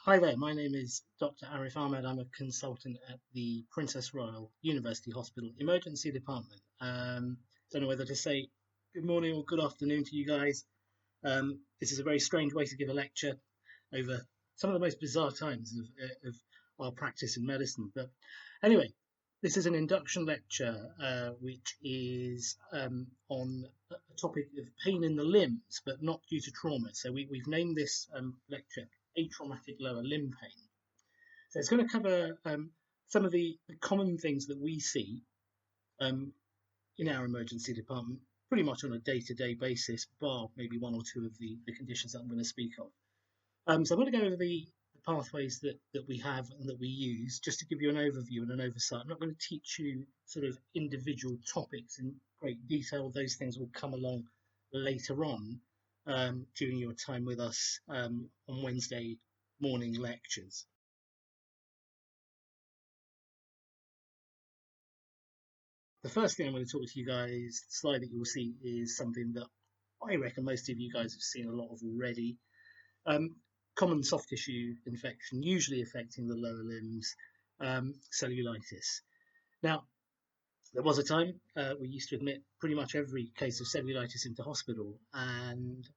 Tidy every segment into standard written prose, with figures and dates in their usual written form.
Hi there, my name is Dr. Arif Ahmad. I'm a consultant at the Princess Royal University Hospital Emergency Department. Don't know whether to say good morning or good afternoon to you guys. This is a very strange way to give a lecture over some of the most bizarre times of our practice in medicine. But anyway, this is an induction lecture which is on a topic of pain in the limbs, but not due to trauma. So we've named this lecture Atraumatic lower limb pain. So it's going to cover some of the common things that we see in our emergency department pretty much on a day-to-day basis, bar maybe one or two of the conditions that I'm going to speak of. So I'm going to go over the pathways that we have and that we use, just to give you an overview and an oversight. I'm not going to teach you sort of individual topics in great detail. Those things will come along later on during your time with us on Wednesday morning lectures. The first thing I'm going to talk to you guys, the slide that you will see is something that I reckon most of you guys have seen a lot of already. Common soft tissue infection, usually affecting the lower limbs, cellulitis. Now, there was a time we used to admit pretty much every case of cellulitis into hospital, and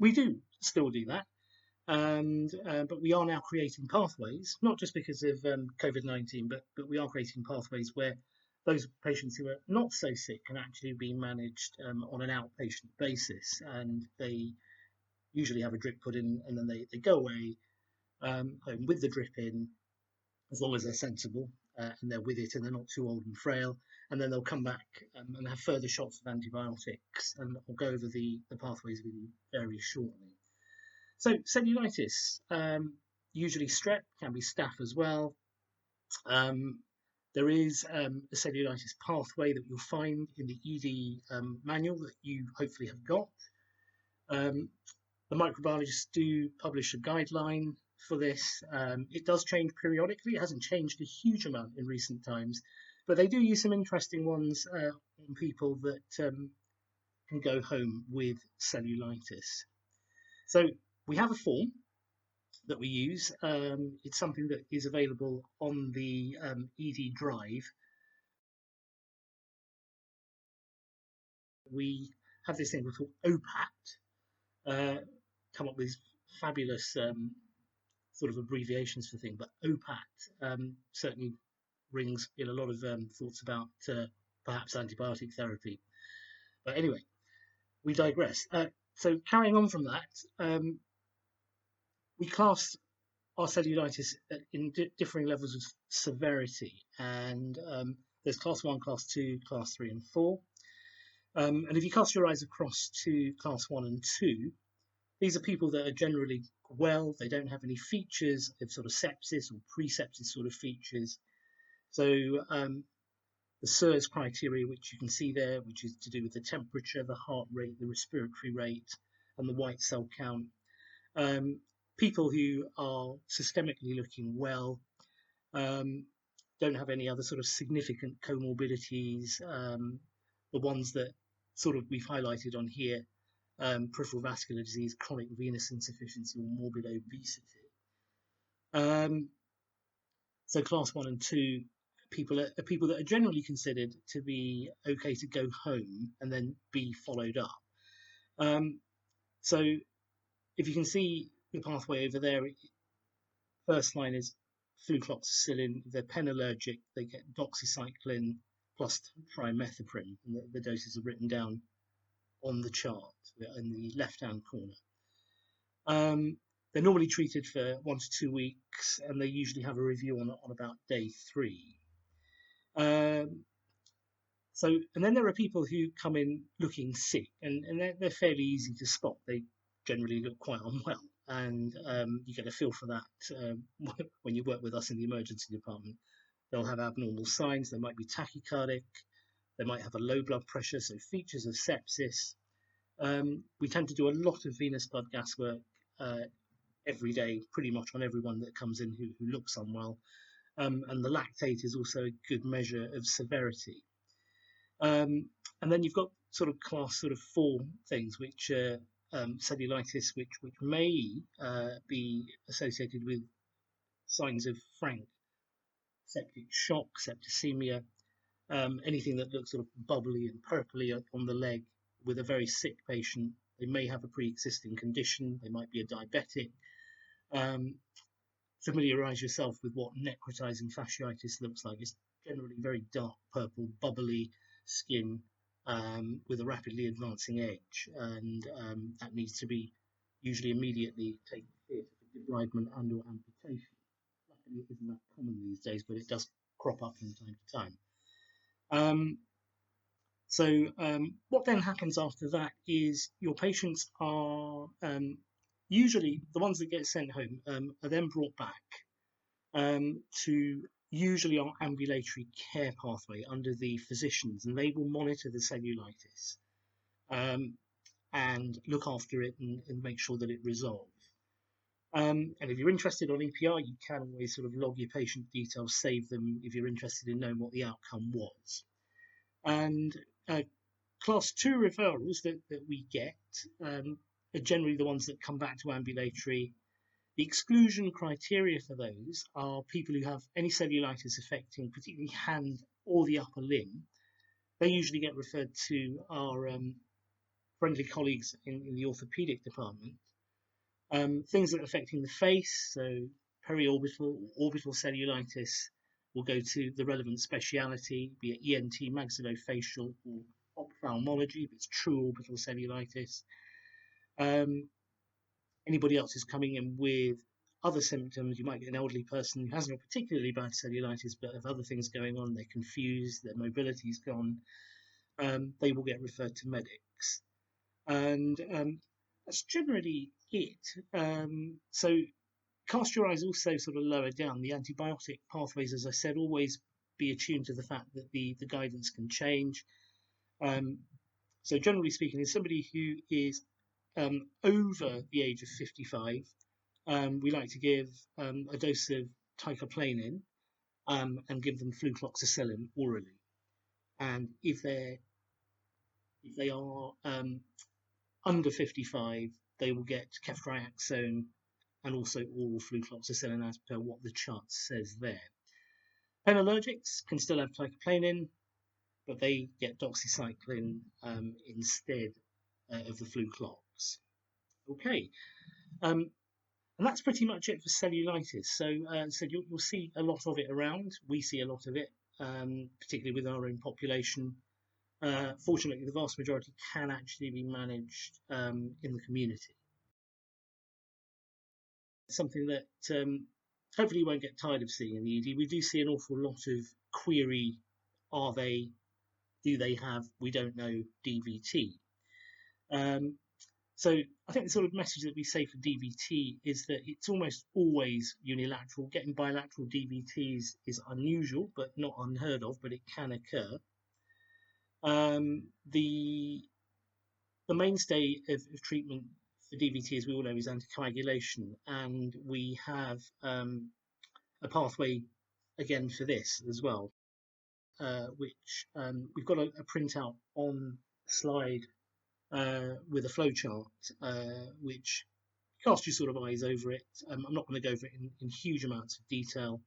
we do still do that. But we are now creating pathways, not just because of COVID-19, but we are creating pathways where those patients who are not so sick can actually be managed on an outpatient basis, and they usually have a drip put in, and then they go away home with the drip in, as long as they're sensible and they're with it and they're not too old and frail, and then they'll come back and have further shots of antibiotics, and I'll go over the pathways with you very shortly. So cellulitis, usually strep, can be staph as well. There is a cellulitis pathway that you'll find in the ED manual that you hopefully have got. The microbiologists do publish a guideline for this. It does change periodically. It hasn't changed a huge amount in recent times, but they do use some interesting ones on people that can go home with cellulitis. So we have a form that we use. It's something that is available on the ED drive. We have this thing called OPAT, come up with fabulous sort of abbreviations for things, but OPAT certainly rings in a lot of thoughts about perhaps antibiotic therapy. But anyway, we digress. So carrying on from that, we class our cellulitis in differing levels of severity, and there's class 1, class 2, class 3 and 4. And if you cast your eyes across to class 1 and 2, these are people that are generally well, they don't have any features of sort of sepsis or pre-sepsis sort of features. So the SIRS criteria, which you can see there, which is to do with the temperature, the heart rate, the respiratory rate, and the white cell count. People who are systemically looking well, don't have any other sort of significant comorbidities. The ones that sort of we've highlighted on here, peripheral vascular disease, chronic venous insufficiency, or morbid obesity. So class 1 and 2 people are people that are generally considered to be okay to go home and then be followed up. So if you can see the pathway over there, first line is flucloxacillin. If they're pen allergic, they get doxycycline plus trimethoprim, and the doses are written down on the chart in the left-hand corner. They're normally treated for 1 to 2 weeks, and they usually have a review on about day 3. And then there are people who come in looking sick, and they're fairly easy to spot. They generally look quite unwell, and you get a feel for that when you work with us in the emergency department. They'll have abnormal signs. They might be tachycardic. They might have a low blood pressure, so features of sepsis. We tend to do a lot of venous blood gas work every day, pretty much on everyone that comes in who looks unwell. And the lactate is also a good measure of severity. And then you've got sort of class 4 things, which are cellulitis, which may be associated with signs of frank septic shock, septicemia, anything that looks sort of bubbly and purpley on the leg with a very sick patient. They may have a pre-existing condition. They might be a diabetic. Um, Familiarize yourself with what necrotizing fasciitis looks like. It's generally very dark purple, bubbly skin with a rapidly advancing edge, and that needs to be usually immediately taken care of debridement and/or amputation. Luckily, it isn't that common these days, but it does crop up from time to time. What then happens after that is your patients are usually the ones that get sent home are then brought back to usually our ambulatory care pathway under the physicians, and they will monitor the cellulitis and look after it and make sure that it resolves. And if you're interested on EPR, you can always sort of log your patient details, save them if you're interested in knowing what the outcome was. And Class 2 referrals that we get are generally the ones that come back to ambulatory. The exclusion criteria for those are people who have any cellulitis affecting particularly hand or the upper limb. They usually get referred to our friendly colleagues in the orthopedic department. Things that are affecting the face, so periorbital or orbital cellulitis, will go to the relevant speciality, be it ENT, maxillofacial, or ophthalmology, if it's true orbital cellulitis. Anybody else who's coming in with other symptoms, you might get an elderly person who hasn't got particularly bad cellulitis, but have other things going on, they're confused, their mobility's gone, they will get referred to medics. And that's generally it. So cast your eyes also sort of lower down. The antibiotic pathways, as I said, always be attuned to the fact that the guidance can change. So generally speaking, as somebody who is over the age of 55, we like to give a dose of ticaplanin and give them flucloxacillin orally. And if they are under 55, they will get ceftriaxone and also oral flucloxacillin as per what the chart says there. Penallergics can still have ticaplanin, but they get doxycycline instead of the fluclox. Okay, and that's pretty much it for cellulitis. So you'll see a lot of it around. We see a lot of it, particularly with our own population. Fortunately, the vast majority can actually be managed in the community. Something that hopefully you won't get tired of seeing in the ED. We do see an awful lot of query, do they have, we don't know, DVT. So I think the sort of message that we say for DVT is that it's almost always unilateral. Getting bilateral DVTs is unusual, but not unheard of, but it can occur. The mainstay of treatment for DVT, as we all know, is anticoagulation, and we have a pathway again for this as well, which we've got a printout on slide with a flowchart, which cast your sort of eyes over it. I'm not going to go over it in huge amounts of detail,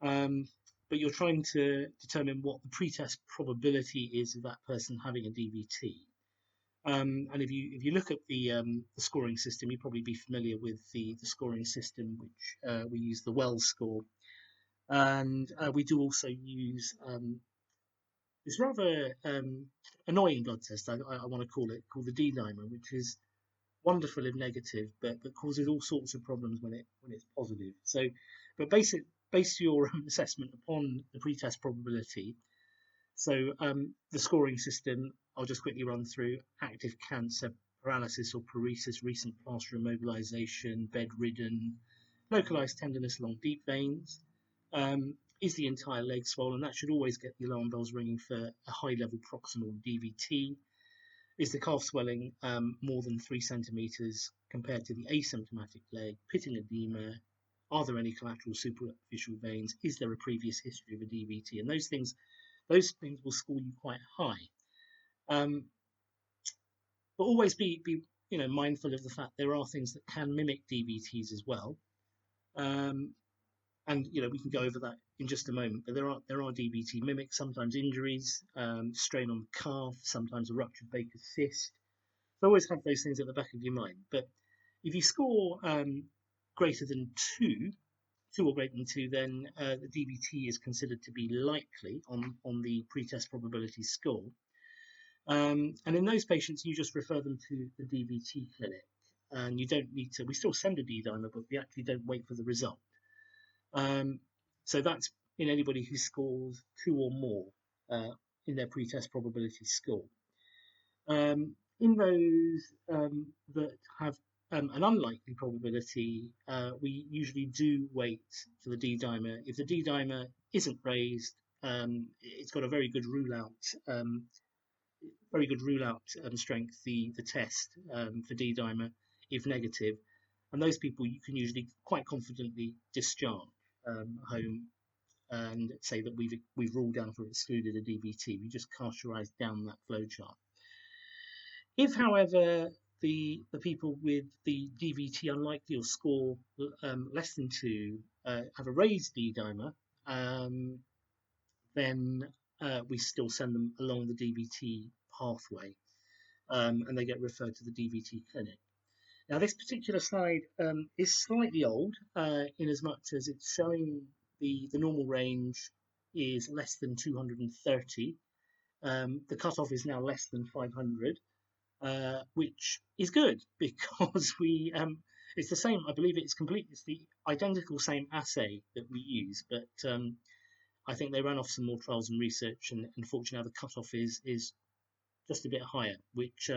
but you're trying to determine what the pretest probability is of that person having a DVT. And if you look at the scoring system, you'll probably be familiar with the scoring system, which we use the Wells score, and we do also use this rather annoying blood test, I want to call it, called the D-dimer, which is wonderful if negative, but causes all sorts of problems when it's positive. So, but base your assessment upon the pretest probability. So the scoring system, I'll just quickly run through: active cancer, paralysis or paresis, recent plaster immobilization, bedridden, localized tenderness along deep veins. Is the entire leg swollen? That should always get the alarm bells ringing for a high-level proximal DVT. Is the calf swelling more than 3 centimeters compared to the asymptomatic leg? Pitting edema. Are there any collateral superficial veins? Is there a previous history of a DVT? And those things will score you quite high. But always be mindful of the fact there are things that can mimic DVTs as well. And we can go over that in just a moment. But there are DVT mimics, sometimes injuries, strain on the calf, sometimes a ruptured Baker's cyst. So always have those things at the back of your mind. But if you score greater than two or greater than two, then the DVT is considered to be likely on the pretest probability score. And in those patients, you just refer them to the DVT clinic, and you don't need to. We still send a D-dimer, but we actually don't wait for the result. So that's in anybody who scores two or more in their pretest probability score. In those that have an unlikely probability, we usually do wait for the D-dimer. If the D-dimer isn't raised, it's got a very good rule out strength, the test for D-dimer, if negative. And those people you can usually quite confidently discharge home and say that we've ruled out or excluded a DVT. We just cast your eyes down that flowchart. If, however, the people with the DVT unlikely or score less than 2 have a raised D-dimer, then we still send them along the DVT pathway, and they get referred to the DVT clinic. Now, this particular slide is slightly old in as much as it's showing the normal range is less than 230. The cutoff is now less than 500, which is good because it's the same. I believe it's the identical same assay that we use, but I think they ran off some more trials and research, and unfortunately, now the cutoff is just a bit higher, which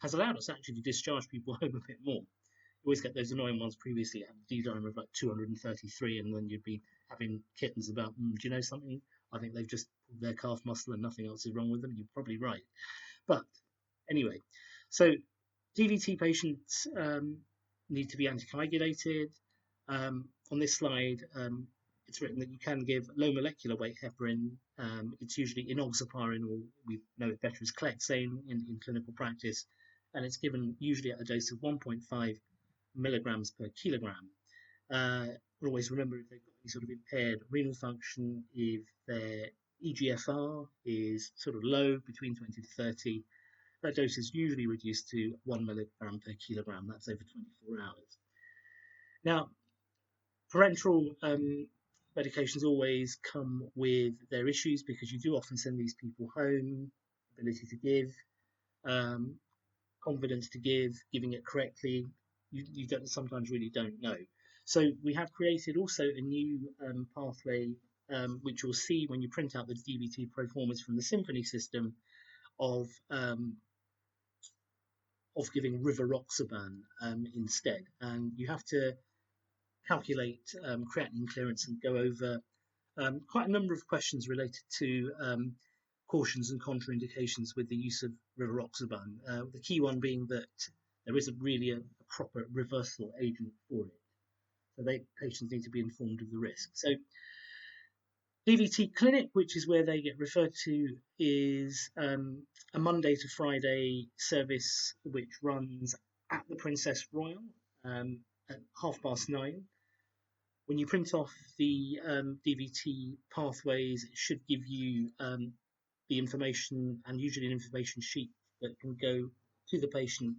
has allowed us actually to discharge people home a bit more. You always get those annoying ones previously at a D-dimer of like 233, and then you'd be having kittens about, do you know something? I think they've just pulled their calf muscle and nothing else is wrong with them. You're probably right. But anyway, so DVT patients need to be anticoagulated. On this slide, it's written that you can give low molecular weight heparin. It's usually enoxaparin, or we know it better as clexane in clinical practice, and it's given usually at a dose of 1.5 milligrams per kilogram. Always remember if they've got any sort of impaired renal function, if their EGFR is sort of low, between 20 to 30, that dose is usually reduced to 1 milligram per kilogram. That's over 24 hours. Now, parenteral medications always come with their issues because you do often send these people home, ability to give, confidence to give, giving it correctly. You sometimes really don't know. So we have created also a new pathway, which you'll see when you print out the DVT proformas from the Symphony system, of giving rivaroxaban instead. And you have to calculate creatinine clearance and go over quite a number of questions related to cautions and contraindications with the use of rivaroxaban. The key one being that there isn't really a proper reversal agent for it. So patients need to be informed of the risk. So DVT clinic, which is where they get referred to, is a Monday to Friday service which runs at the Princess Royal at 9:30. When you print off the DVT pathways, it should give you the information, and usually an information sheet that can go to the patient,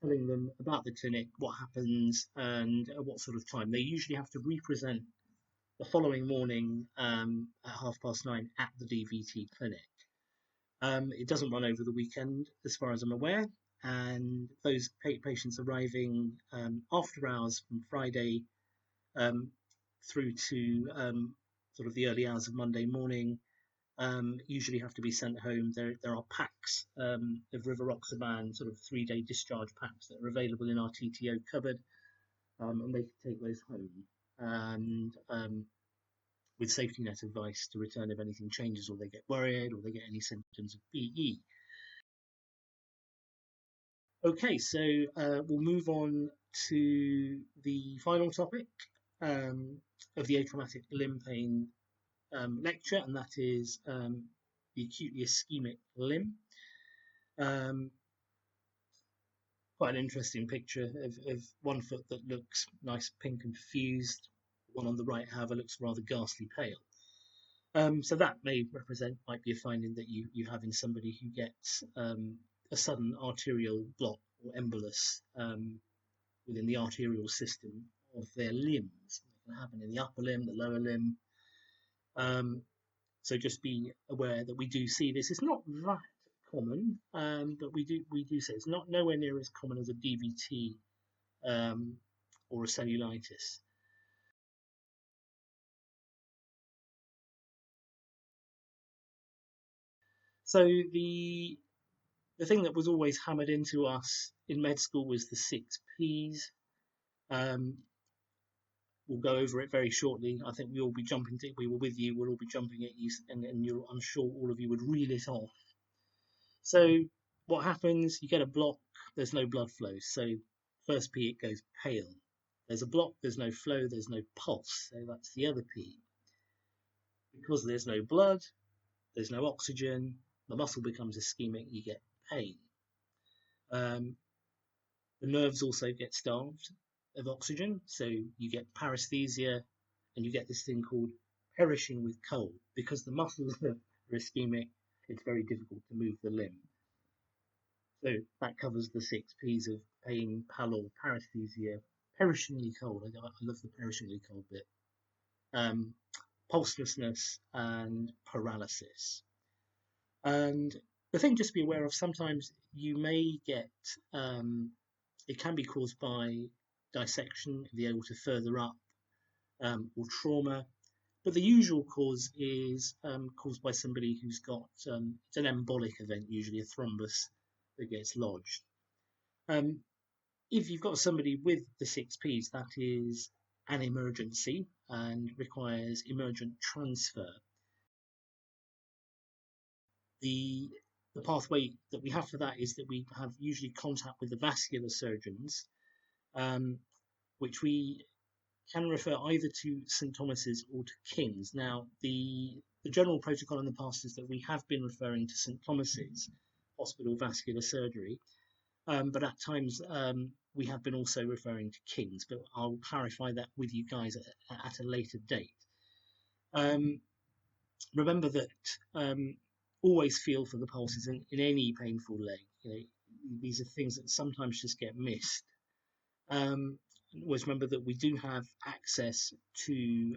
telling them about the clinic, what happens, and at what sort of time. They usually have to represent the following morning at 9:30 at the DVT clinic. It doesn't run over the weekend, as far as I'm aware, and those patients arriving after hours from Friday through to sort of the early hours of Monday morning usually have to be sent home. There are packs of rivaroxaban, sort of 3-day discharge packs that are available in our TTO cupboard, and they can take those home. And with safety net advice to return if anything changes, or they get worried, or they get any symptoms of PE. Okay, so we'll move on to the final topic of the atraumatic limb pain lecture, and that is the acutely ischemic limb. Quite an interesting picture of one foot that looks nice, pink and fused, one on the right, however, looks rather ghastly pale. So that might be a finding that you have in somebody who gets a sudden arterial block or embolus within the arterial system of their limbs. It can happen in the upper limb, the lower limb. So just be aware that we do see this. It's not that common, but we do say it's not nowhere near as common as a DVT or a cellulitis. So the thing that was always hammered into us in med school was the 6 Ps. We'll go over it very shortly. I think we were with you, we'll all be jumping at you, and I'm sure all of you would reel it off. So what happens? You get a block, there's no blood flow. So first P, it goes pale. There's a block, there's no flow, there's no pulse. So that's the other P. Because there's no blood, there's no oxygen, the muscle becomes ischemic, you get pain. The nerves also get starved of oxygen, so you get paresthesia, and you get this thing called perishing with cold. Because the muscles are ischemic, it's very difficult to move the limb. So that covers the 6 Ps of pain, pallor, paresthesia, perishingly cold. I love the perishingly cold bit. Pulselessness and paralysis. And the thing just to be aware of, sometimes you may get, it can be caused by dissection of the aorta further up, or trauma. But the usual cause is caused by somebody who's got, it's an embolic event, usually a thrombus that gets lodged. If you've got somebody with the 6 Ps, that is an emergency and requires emergent transfer. The pathway that we have for that is that we have usually contact with the vascular surgeons, which we can refer either to St Thomas's or to King's. Now, the general protocol in the past is that we have been referring to St Thomas's Hospital Vascular Surgery, but at times we have been also referring to King's, but I'll clarify that with you guys at a later date. Remember that always feel for the pulses in any painful leg. These are things that sometimes just get missed. Always remember that we do have access to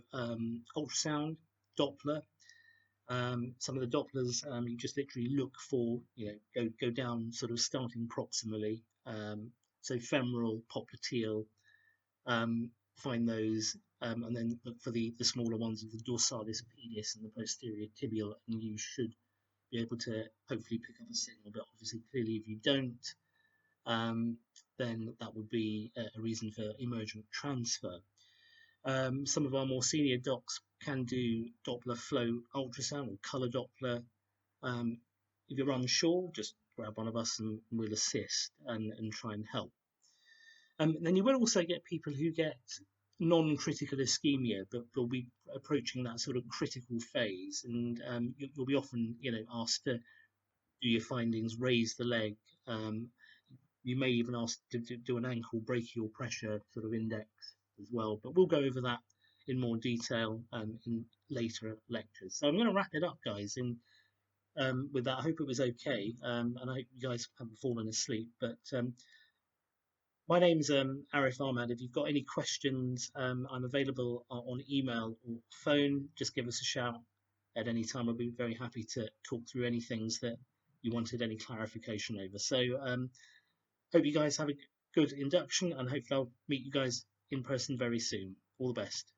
ultrasound, Doppler. Some of the Dopplers, you just literally look for, go down sort of starting proximally. So femoral, popliteal, find those, and then look for the smaller ones of the dorsalis pedis and the posterior tibial, and you should be able to hopefully pick up a signal. But obviously, clearly, if you don't, then that would be a reason for emergent transfer. Some of our more senior docs can do Doppler flow ultrasound or colour Doppler. If you're unsure, just grab one of us and we'll assist and try and help. Then you will also get people who get non-critical ischemia, but will be approaching that sort of critical phase, and you'll be often, asked to do your findings, raise the leg. You may even ask to do an ankle brachial pressure sort of index as well, but we'll go over that in more detail in later lectures. So I'm going to wrap it up, guys, and with that, I hope it was okay, and I hope you guys haven't fallen asleep. But my name's Arif Ahmad. If you've got any questions, I'm available on email or phone. Just give us a shout at any time. I'll be very happy to talk through any things that you wanted any clarification over. So hope you guys have a good induction, and hopefully I'll meet you guys in person very soon. All the best.